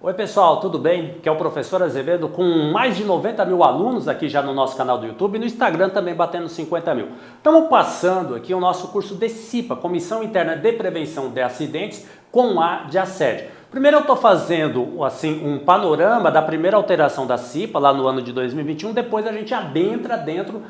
Oi pessoal, tudo bem? Aqui é o professor Azevedo com mais de 90 mil alunos aqui já no nosso canal do YouTube e no Instagram também batendo 50 mil. Estamos passando aqui o nosso curso de CIPA, Comissão Interna de Prevenção de Acidentes com A de assédio. Primeiro eu estou fazendo assim, um panorama da primeira alteração da CIPA lá no ano de 2021, depois a gente adentra dentro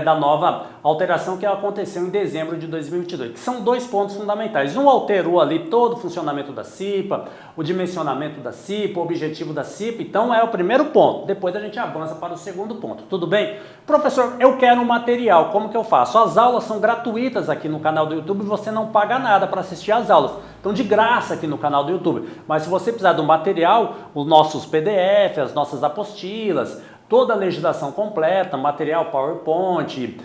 da nova alteração que aconteceu em dezembro de 2022, que são dois pontos fundamentais. Um alterou ali todo o funcionamento da CIPA, o dimensionamento da CIPA, o objetivo da CIPA, então é o primeiro ponto. Depois a gente avança para o segundo ponto, tudo bem? Professor, eu quero um material, como que eu faço? As aulas são gratuitas aqui no canal do YouTube, você não paga nada para assistir às aulas. Então de graça aqui no canal do YouTube. Mas se você precisar de um material, os nossos PDF, as nossas apostilas, toda a legislação completa, material PowerPoint,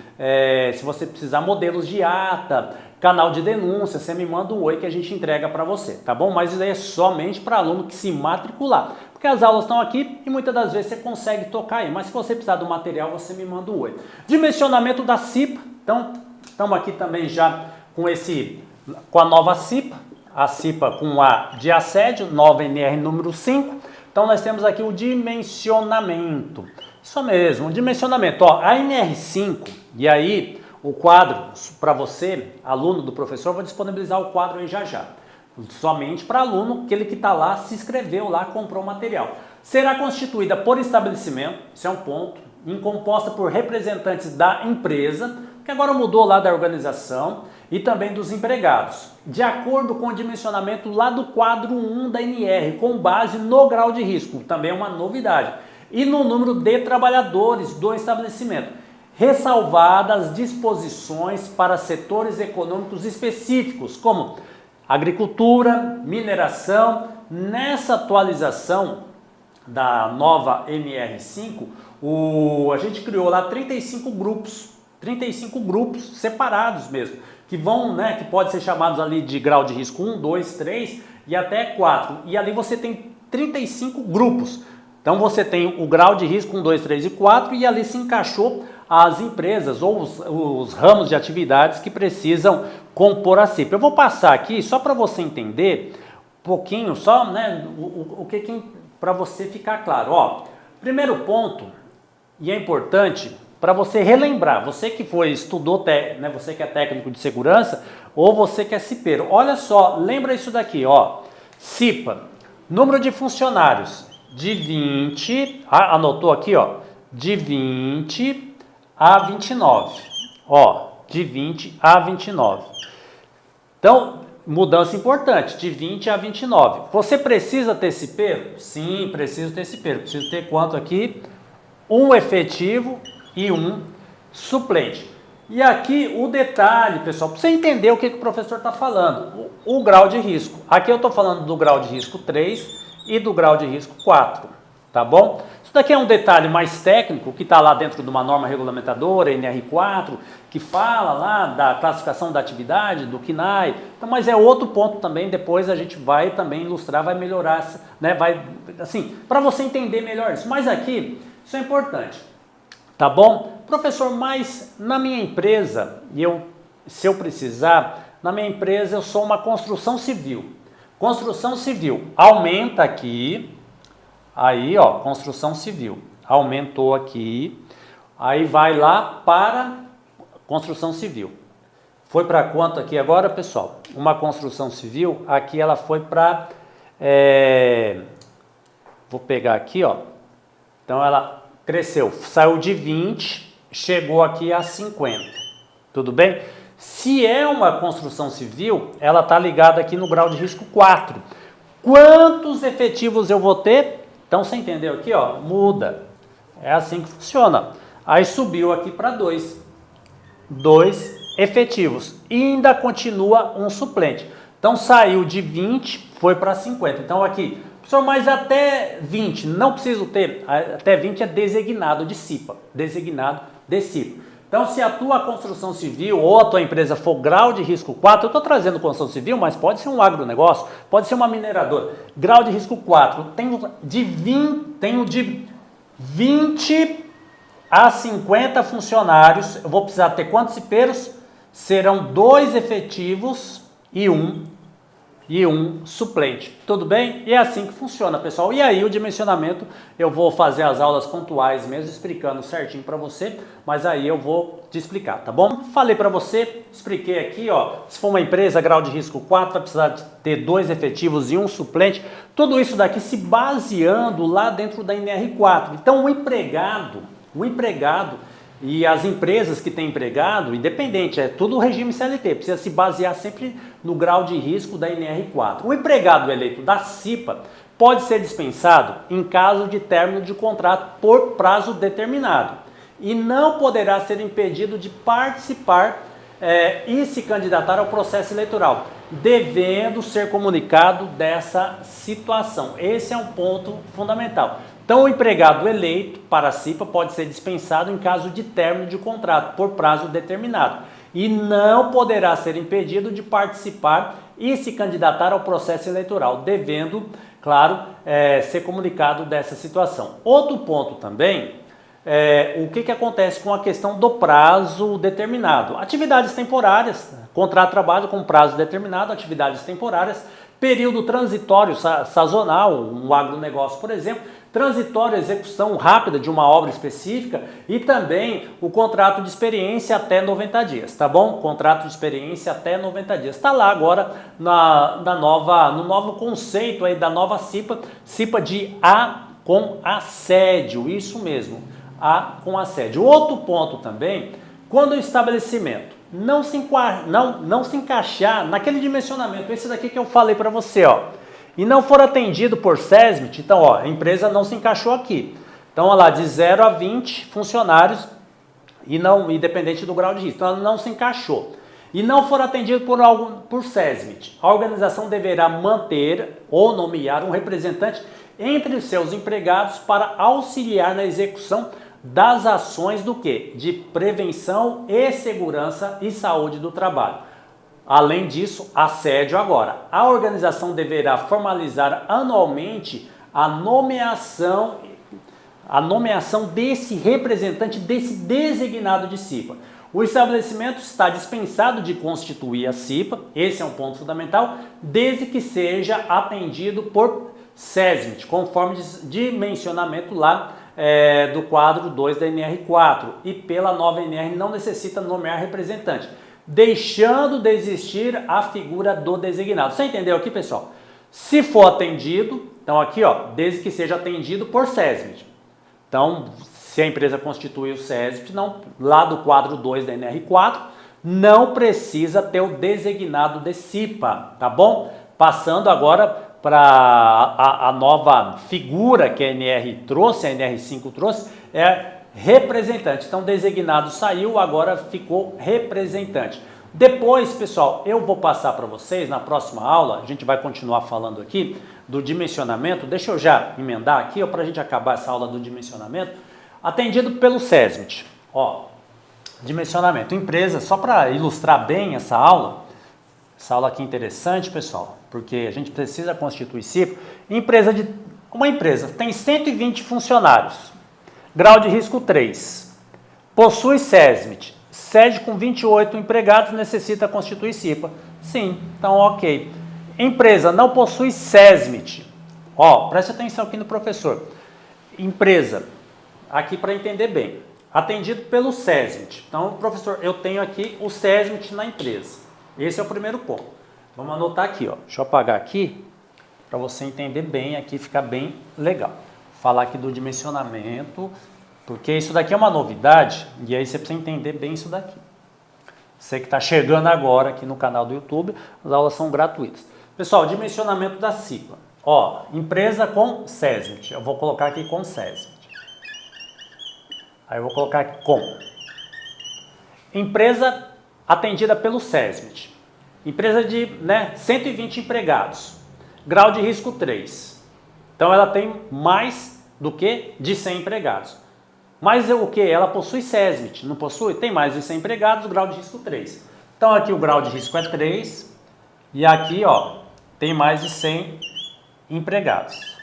se você precisar modelos de ata, canal de denúncia, você me manda um oi que a gente entrega para você, tá bom? Mas isso aí é somente para aluno que se matricular. Porque as aulas estão aqui e muitas das vezes você consegue tocar aí. Mas se você precisar do material, você me manda um oi. Dimensionamento da CIPA. Então, estamos aqui também já com a nova CIPA. A CIPA com A de assédio, nova NR número 5. Então nós temos aqui o dimensionamento. Isso mesmo, o dimensionamento. Ó, a NR5, e aí o quadro, para você, aluno do professor, eu vou disponibilizar o quadro aí já já. Somente para aluno, aquele que está lá, se inscreveu lá, comprou o material. Será constituída por estabelecimento, isso é um ponto, composta por representantes da empresa, que agora mudou lá da organização, e também dos empregados, de acordo com o dimensionamento lá do quadro 1 da NR, com base no grau de risco, também é uma novidade, e no número de trabalhadores do estabelecimento, ressalvadas disposições para setores econômicos específicos, como agricultura, mineração. Nessa atualização da nova NR5, a gente criou lá 35 grupos separados mesmo, que vão, que pode ser chamados ali de grau de risco 1, 2, 3 e até 4. E ali você tem 35 grupos. Então você tem o grau de risco 1, 2, 3 e 4 e ali se encaixou as empresas ou os ramos de atividades que precisam compor a CIPA. Eu vou passar aqui só para você entender um pouquinho, só o que para você ficar claro. Ó, primeiro ponto, e é importante para você relembrar, você que estudou, você que é técnico de segurança ou você que é cipeiro, olha só, lembra isso daqui, ó, CIPA, número de funcionários de 20, anotou aqui, ó, de 20 a 29, ó, de 20 a 29. Então, mudança importante, de 20 a 29. Você precisa ter cipeiro? Sim, preciso ter cipeiro. Preciso ter quanto aqui? Um efetivo e um suplente. E aqui o detalhe, pessoal, para você entender o que o professor está falando, o grau de risco. Aqui eu estou falando do grau de risco 3 e do grau de risco 4, tá bom? Isso daqui é um detalhe mais técnico, que está lá dentro de uma norma regulamentadora, NR4, que fala lá da classificação da atividade, do CNAE, então, mas é outro ponto também, depois a gente vai também ilustrar, vai melhorar, assim, para você entender melhor isso. Mas aqui, isso é importante. Tá bom? Professor, mas na minha empresa, se eu precisar, na minha empresa eu sou uma construção civil. Construção civil, aumenta aqui, aí ó, construção civil, aumentou aqui, aí vai lá para construção civil. Foi para quanto aqui agora, pessoal? Uma construção civil, aqui ela foi para, vou pegar aqui, ó, então ela cresceu, saiu de 20, chegou aqui a 50, tudo bem? Se é uma construção civil, ela está ligada aqui no grau de risco 4. Quantos efetivos eu vou ter? Então você entendeu aqui, ó, muda, é assim que funciona. Aí subiu aqui para 2 efetivos e ainda continua um suplente. Então saiu de 20, foi para 50, então aqui... Professor, mas até 20, não preciso ter, até 20 é designado de CIPA, designado de CIPA. Então, se a tua construção civil ou a tua empresa for grau de risco 4, eu estou trazendo construção civil, mas pode ser um agronegócio, pode ser uma mineradora. Grau de risco 4, tenho de 20 a 50 funcionários, eu vou precisar ter quantos cipeiros? Serão 2 efetivos e um e um suplente. Tudo bem? E é assim que funciona, pessoal. E aí o dimensionamento, eu vou fazer as aulas pontuais mesmo, explicando certinho para você, mas aí eu vou te explicar, tá bom? Falei para você, expliquei aqui, ó, se for uma empresa, grau de risco 4, vai precisar de ter 2 efetivos e um suplente. Tudo isso daqui se baseando lá dentro da NR4. Então o empregado e as empresas que têm empregado, independente, é tudo regime CLT, precisa se basear sempre no grau de risco da NR4. O empregado eleito da CIPA pode ser dispensado em caso de término de contrato por prazo determinado e não poderá ser impedido de participar e se candidatar ao processo eleitoral, devendo ser comunicado dessa situação. Esse é um ponto fundamental. Então, o empregado eleito para a CIPA pode ser dispensado em caso de término de contrato por prazo determinado e não poderá ser impedido de participar e se candidatar ao processo eleitoral, devendo, claro, ser comunicado dessa situação. Outro ponto também, o que acontece com a questão do prazo determinado? Atividades temporárias, contrato de trabalho com prazo determinado, atividades temporárias, período transitório sazonal, um agronegócio, por exemplo, transitório, execução rápida de uma obra específica e também o contrato de experiência até 90 dias, tá bom? Contrato de experiência até 90 dias. Está lá agora no novo conceito aí da nova CIPA, CIPA de A com assédio, isso mesmo, A com assédio. Outro ponto também, quando o estabelecimento não se encaixar naquele dimensionamento, esse daqui que eu falei para você, ó, e não for atendido por SESMIT, então, ó, a empresa não se encaixou aqui. Então, olha lá, de 0 a 20 funcionários, e não, independente do grau de risco, então ela não se encaixou. E não for atendido por SESMIT, a organização deverá manter ou nomear um representante entre os seus empregados para auxiliar na execução das ações do quê? De prevenção e segurança e saúde do trabalho. Além disso, assédio agora. A organização deverá formalizar anualmente a nomeação desse representante, desse designado de CIPA. O estabelecimento está dispensado de constituir a CIPA, esse é um ponto fundamental, desde que seja atendido por SESMIT, conforme dimensionamento lá do quadro 2 da NR4, e pela nova NR não necessita nomear representante, deixando de existir a figura do designado. Você entendeu aqui, pessoal? Se for atendido, então aqui, ó, desde que seja atendido por SESMIT. Então, se a empresa constituir o SESMIT, não, lá do quadro 2 da NR4, não precisa ter o designado de CIPA, tá bom? Passando agora para a nova figura que a NR trouxe, a NR5 trouxe, representante. Então, designado saiu, agora ficou representante. Depois, pessoal, eu vou passar para vocês, na próxima aula, a gente vai continuar falando aqui do dimensionamento. Deixa eu já emendar aqui, para a gente acabar essa aula do dimensionamento. Atendido pelo SESMIT. Ó, dimensionamento. Empresa, só para ilustrar bem essa aula aqui é interessante, pessoal, porque a gente precisa constituir CIPA. Uma empresa tem 120 funcionários. Grau de risco 3. Possui SESMIT. Sede com 28 empregados, necessita constituir CIPA. Sim, então ok. Empresa não possui SESMIT. Ó, preste atenção aqui no professor. Empresa, aqui para entender bem. Atendido pelo SESMIT. Então, professor, eu tenho aqui o SESMIT na empresa. Esse é o primeiro ponto. Vamos anotar aqui, ó. Deixa eu apagar aqui para você entender bem aqui, ficar bem legal. Falar aqui do dimensionamento, porque isso daqui é uma novidade e aí você precisa entender bem isso daqui. Você que está chegando agora aqui no canal do YouTube, as aulas são gratuitas. Pessoal, dimensionamento da CIPA. Ó, empresa com SESMIT. Eu vou colocar aqui com SESMIT. Aí eu vou colocar aqui com. Empresa atendida pelo SESMIT. Empresa de 120 empregados. Grau de risco 3. Então ela tem mais do que de 100 empregados. Mas o que? Ela possui SESMIT, não possui? Tem mais de 100 empregados, grau de risco 3. Então aqui o grau de risco é 3 e aqui, ó, tem mais de 100 empregados.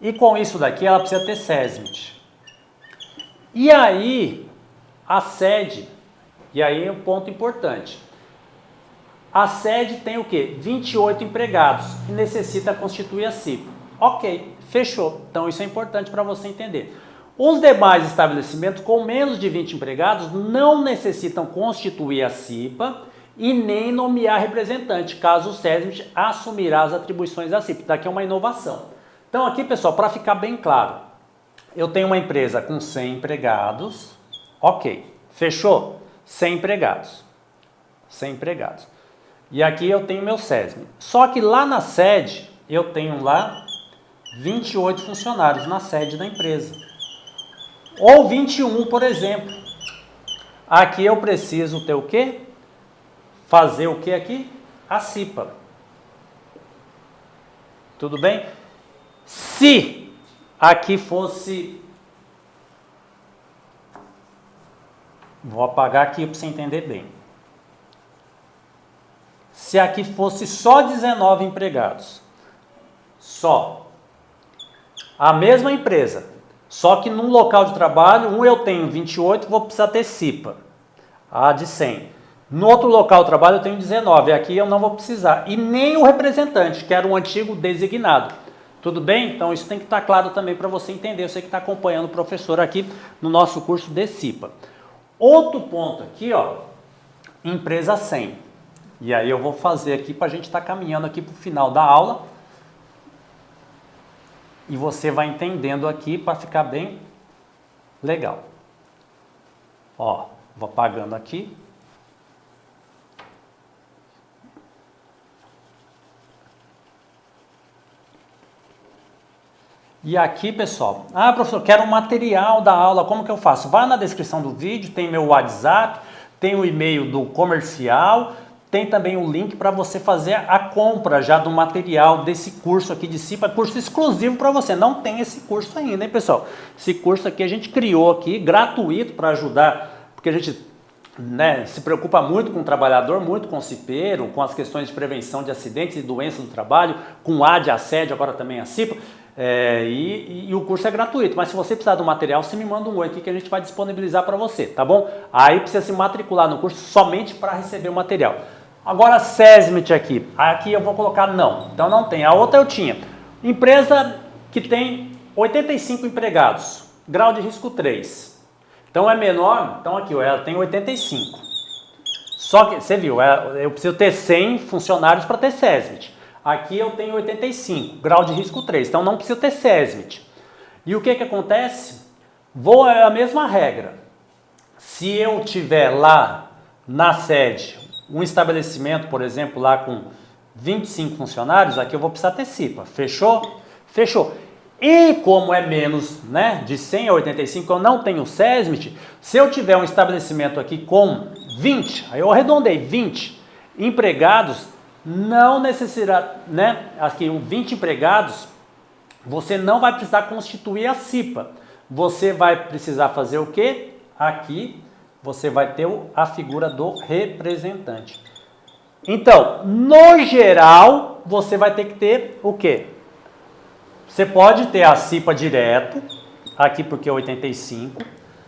E com isso daqui ela precisa ter SESMIT. E aí a sede, e aí é um ponto importante. A sede tem o quê? 28 empregados e necessita constituir a CIPA. Ok, fechou. Então isso é importante para você entender. Os demais estabelecimentos com menos de 20 empregados não necessitam constituir a CIPA e nem nomear representante, caso o SESMIT assumirá as atribuições da CIPA. Daqui é uma inovação. Então aqui, pessoal, para ficar bem claro, eu tenho uma empresa com 100 empregados, ok, fechou? 100 empregados. 100 empregados. E aqui eu tenho meu SESMIT. Só que lá na sede, eu tenho lá 28 funcionários na sede da empresa. Ou 21, por exemplo. Aqui eu preciso ter o quê? Fazer o que aqui? A CIPA. Tudo bem? Se aqui fosse... Vou apagar aqui para você entender bem. Se aqui fosse só 19 empregados, só, a mesma empresa, só que num local de trabalho, eu tenho 28, vou precisar ter CIPA, a de 100. No outro local de trabalho eu tenho 19, aqui eu não vou precisar. E nem o representante, que era um antigo designado. Tudo bem? Então isso tem que estar claro também para você entender, você que está acompanhando o professor aqui no nosso curso de CIPA. Outro ponto aqui, ó, empresa 100. E aí eu vou fazer aqui para a gente estar caminhando aqui para o final da aula. E você vai entendendo aqui para ficar bem legal. Ó, vou apagando aqui. E aqui, pessoal, professor, quero um material da aula, como que eu faço? Vai na descrição do vídeo, tem meu WhatsApp, tem o e-mail do comercial, tem também o link para você fazer a compra já do material desse curso aqui de CIPA, curso exclusivo para você. Não tem esse curso ainda, hein, pessoal? Esse curso aqui a gente criou aqui, gratuito, para ajudar, porque a gente se preocupa muito com o trabalhador, muito com o cipeiro, com as questões de prevenção de acidentes e doenças do trabalho, com o AD, assédio, agora também a CIPA. E o curso é gratuito, mas se você precisar do material, você me manda um oi aqui que a gente vai disponibilizar para você, tá bom? Aí precisa se matricular no curso somente para receber o material. Agora SESMIT aqui eu vou colocar não, então não tem. A outra eu tinha, empresa que tem 85 empregados, grau de risco 3, então é menor, então aqui ela tem 85, só que, você viu, eu preciso ter 100 funcionários para ter SESMIT. Aqui eu tenho 85, grau de risco 3, então não preciso ter SESMIT. E o que que acontece? É a mesma regra. Se eu tiver lá na sede um estabelecimento, por exemplo, lá com 25 funcionários, aqui eu vou precisar ter CIPA. Fechou? Fechou. E como é menos, de 100 a 85, eu não tenho SESMIT, se eu tiver um estabelecimento aqui com 20, aí eu arredondei 20 empregados, não necessita, aqui 20 empregados, você não vai precisar constituir a CIPA. Você vai precisar fazer o quê? Aqui você vai ter a figura do representante. Então, no geral, você vai ter que ter o quê? Você pode ter a CIPA direto, aqui porque é 85.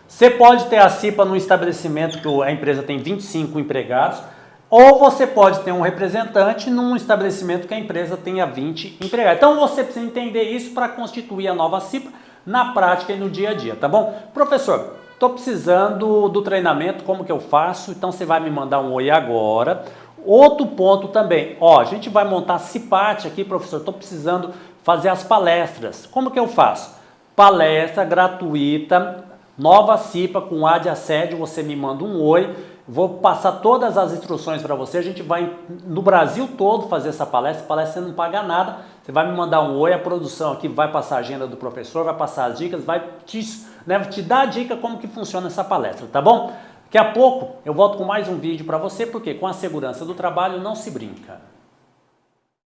Você pode ter a CIPA no estabelecimento que a empresa tem 25 empregados. Ou você pode ter um representante num estabelecimento que a empresa tenha 20 empregados. Então você precisa entender isso para constituir a nova CIPA na prática e no dia a dia, tá bom? Professor, estou precisando do treinamento, como que eu faço? Então você vai me mandar um oi agora. Outro ponto também, a gente vai montar CIPAT aqui, professor, estou precisando fazer as palestras. Como que eu faço? Palestra gratuita, nova CIPA com AD assédio, você me manda um oi. Vou passar todas as instruções para você, a gente vai no Brasil todo fazer essa palestra você não paga nada, você vai me mandar um oi, a produção aqui vai passar a agenda do professor, vai passar as dicas, vai te dar a dica como que funciona essa palestra, tá bom? Daqui a pouco eu volto com mais um vídeo para você, porque com a segurança do trabalho não se brinca.